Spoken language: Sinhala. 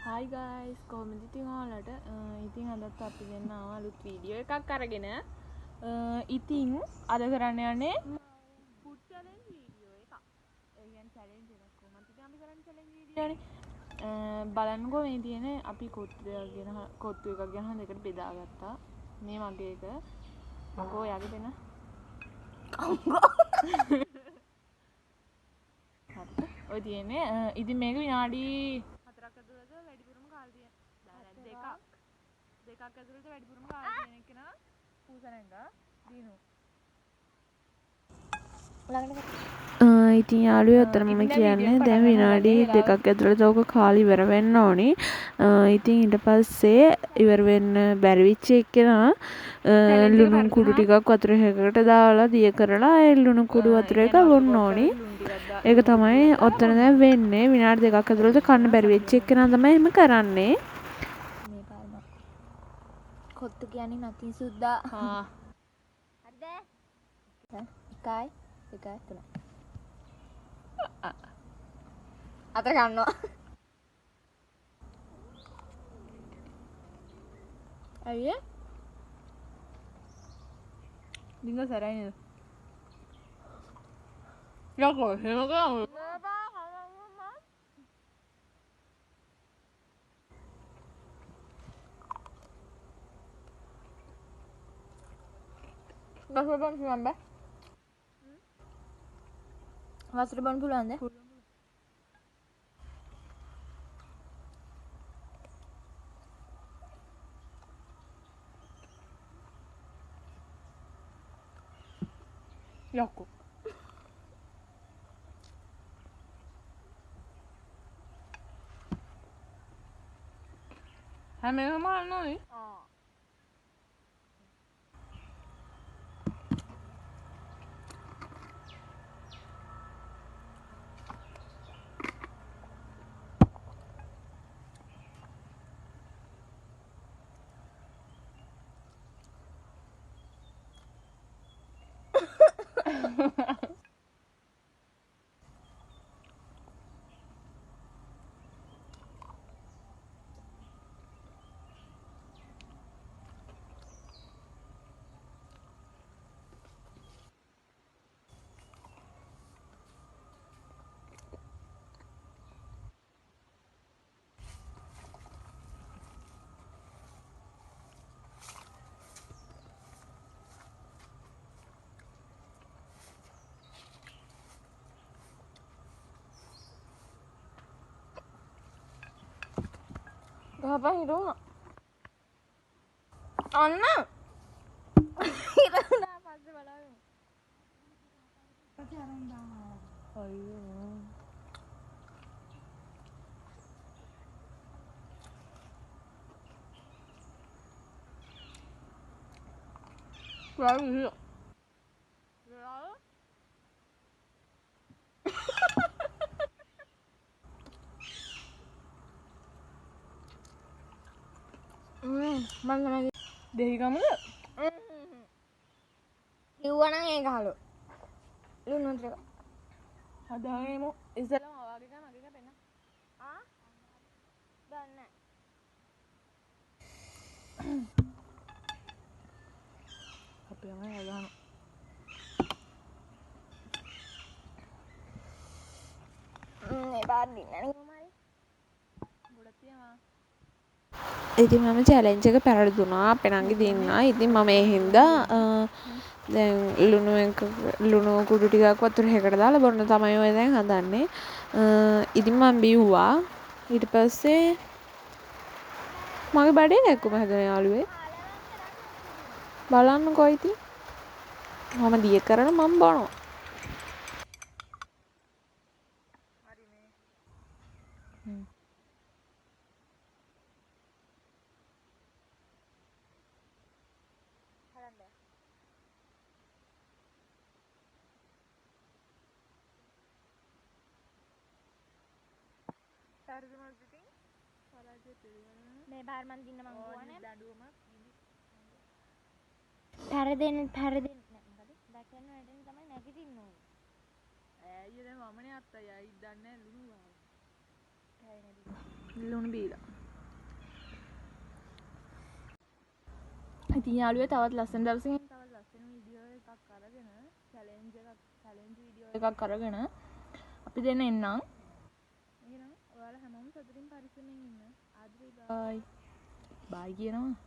Hi guys, කොහොමද ඉතින් ඔයාලට? ඉතින් අදත් අපි දෙන්න ආවා අලුත් වීඩියෝ එකක් අරගෙන. ඉතින් අද කරන්න යන්නේ food challenge වීඩියෝ එකක්. ඒ කියන්නේ challenge එකක් කොහොමද ඉතින් අපි කරන්නේ challenge වීඩියෝනේ. බලන්නකෝ මේ තියෙන අපි කොත්තු එකක් ගෙන දෙකට බෙදාගත්තා. මේ මගේ එක. මොකෝ යාගේ දෙන්න. ඔය තියෙන්නේ ඉතින් මේක විනාඩි 4ක් ඇතුළත වැඩිපුරම කාලය තියෙන දෙකක් ඇතුළත වැඩිපුරම කාලය තියෙන එක නා පූසනෙන්ගා දිනු ඉතින් යාළුවෝ අතන මම කියන්නේ දැන් විනාඩි 2ක් ඇතුළත ඕක කාලය ඉවර වෙන්න ඕනි. ඉතින් ඊට පස්සේ ඉවර වෙන්න බැරි වෙච්ච එකනා ලුණු කුඩු ටිකක් වතුර එකකට දාලා දිය කරලා ඒ ලුණු කුඩු වතුර එක බොන්න ඕනි. ඒක තමයි ඔතන දැන් වෙන්නේ. විනාඩි 2ක් ඇතුළත කන්න බැරි වෙච්ච එකනා තමයි එහෙම කරන්නේ. මේ පාරම කොත්තු කියන්නේ නැති සුද්දා. හරිද? 1 2 3 අත ගන්නවා. අයියේ දිංග සරයි නේද? යකෝ එහෙම කරමු. වතුර බොන්න පුළුවන් බෑ. වතුර බොන්න පුළුවන්ද? යකෝ හැම එකම අරනෝනේ. Apa itu? Anna. Itu kenapa sih malam? Pacaran dah. අයියෝ Lalu Mana lagi? දෙහි ගමද? Kiwa nang ඒක හලු. ලුණු ටික. හදාගෙනමු. ඉස්සෙල්ලාම ඔයාගේ එක මගේ එක පෙන්න. ආ? දන්නේ අපි යමයි හදානවා. මේ පාර දින්නනේ කොහමයි? ගොඩක් තියනවා. ඉතින් මම චැලෙන්ජ් එක පැරදුනා අපේ නංගි දින්නා. ඉතින් මම ඒ හින්දා දැන් ලුණු කුඩු ටිකක් වතුර එකකට දාලා බොන්න තමයි ඔය දැන් හදන්නේ. ඉතින් මම බිව්වා. ඊට පස්සේ මගේ බඩේ නැක්කුම හැදෙන යාළුවේ. බලන්නකෝ ඉතින්. මම දිය කරන මම බොනවා. මේ පාර මන් දින්න මං ගුවනේ. දඬුවමක් පැරදෙන්න නැහැ මොකද? දැකන්න වැඩෙන් තමයි නැගිටින්න ඕනේ. ඇයි දැන් මමනේ අත්තයි අයි දන්නේ ලුණු ගාව. කයි නැති. ලුණු බීලා ඉතින් යාළුවෝ තවත් ලස්සන දවසකින් තවත් ලස්සන වීඩියෝ එකක් අරගෙන චැලෙන්ජ් වීඩියෝ එකක් අරගෙන අපි දෙන්න එන්නම්. එහෙනම් ඔයාලා හැමෝම සතුටින් පරිස්සමෙන් ඉන්න. ආදරේ බයි. බයි කියනවා.